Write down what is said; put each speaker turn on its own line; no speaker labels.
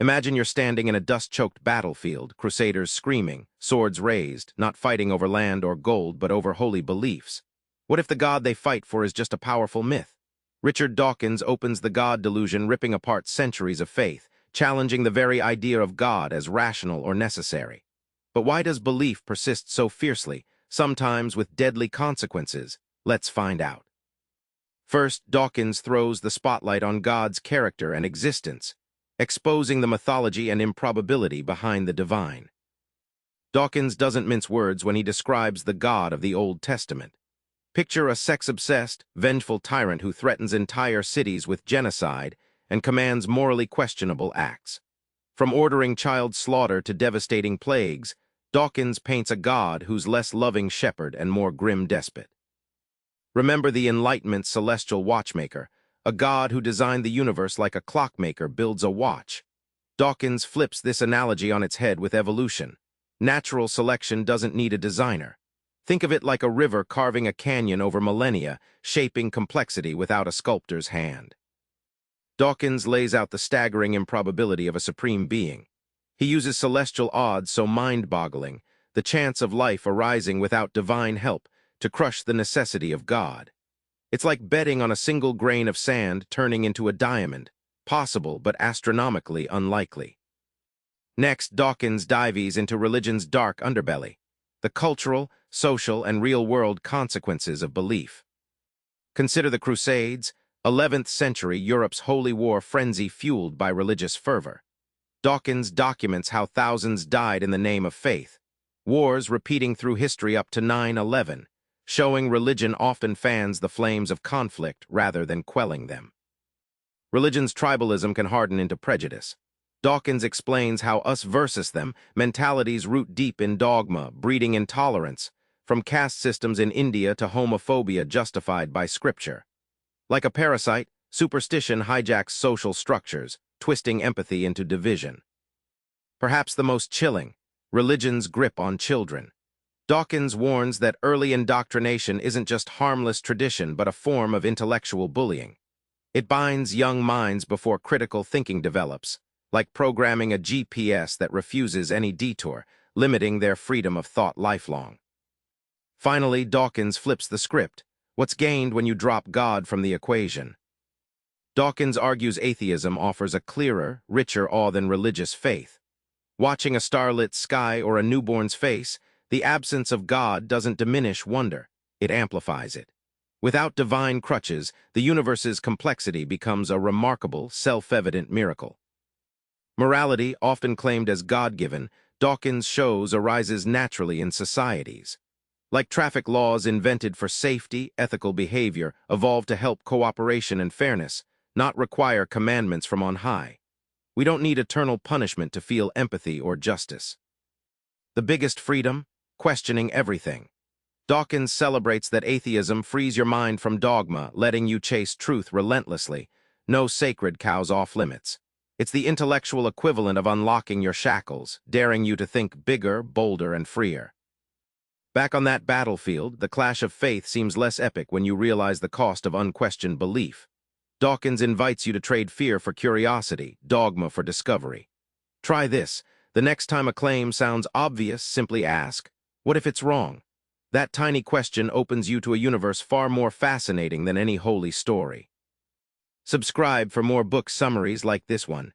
Imagine you're standing in a dust-choked battlefield, crusaders screaming, swords raised, not fighting over land or gold but over holy beliefs. What if the God they fight for is just a powerful myth? Richard Dawkins opens the God Delusion, ripping apart centuries of faith, challenging the very idea of God as rational or necessary. But why does belief persist so fiercely, sometimes with deadly consequences? Let's find out. First, Dawkins throws the spotlight on God's character and existence, exposing the mythology and improbability behind the divine. Dawkins doesn't mince words when he describes the God of the Old Testament. Picture a sex-obsessed, vengeful tyrant who threatens entire cities with genocide and commands morally questionable acts. From ordering child slaughter to devastating plagues, Dawkins paints a God who's less loving shepherd and more grim despot. Remember the Enlightenment's celestial watchmaker, a God who designed the universe like a clockmaker builds a watch. Dawkins flips this analogy on its head with evolution. Natural selection doesn't need a designer. Think of it like a river carving a canyon over millennia, shaping complexity without a sculptor's hand. Dawkins lays out the staggering improbability of a supreme being. He uses celestial odds so mind-boggling, the chance of life arising without divine help, to crush the necessity of God. It's like betting on a single grain of sand turning into a diamond, possible but astronomically unlikely. Next, Dawkins dives into religion's dark underbelly, the cultural, social, and real-world consequences of belief. Consider the Crusades, 11th century Europe's holy war frenzy fueled by religious fervor. Dawkins documents how thousands died in the name of faith, wars repeating through history up to 9/11, showing religion often fans the flames of conflict rather than quelling them. Religion's tribalism can harden into prejudice. Dawkins explains how us versus them mentalities root deep in dogma, breeding intolerance, from caste systems in India to homophobia justified by scripture. Like a parasite, superstition hijacks social structures, twisting empathy into division. Perhaps the most chilling, religion's grip on children. Dawkins warns that early indoctrination isn't just harmless tradition but a form of intellectual bullying. It binds young minds before critical thinking develops, like programming a GPS that refuses any detour, limiting their freedom of thought lifelong. Finally, Dawkins flips the script. What's gained when you drop God from the equation? Dawkins argues atheism offers a clearer, richer awe than religious faith. Watching a starlit sky or a newborn's face, the absence of God doesn't diminish wonder, it amplifies it. Without divine crutches, the universe's complexity becomes a remarkable, self-evident miracle. Morality, often claimed as God-given, Dawkins shows arises naturally in societies. Like traffic laws invented for safety, ethical behavior evolve to help cooperation and fairness, not require commandments from on high. We don't need eternal punishment to feel empathy or justice. The biggest freedom? Questioning everything. Dawkins celebrates that atheism frees your mind from dogma, letting you chase truth relentlessly. No sacred cows off limits. It's the intellectual equivalent of unlocking your shackles, daring you to think bigger, bolder, and freer. Back on that battlefield, the clash of faith seems less epic when you realize the cost of unquestioned belief. Dawkins invites you to trade fear for curiosity, dogma for discovery. Try this. The next time a claim sounds obvious, simply ask, what if it's wrong? That tiny question opens you to a universe far more fascinating than any holy story. Subscribe for more book summaries like this one.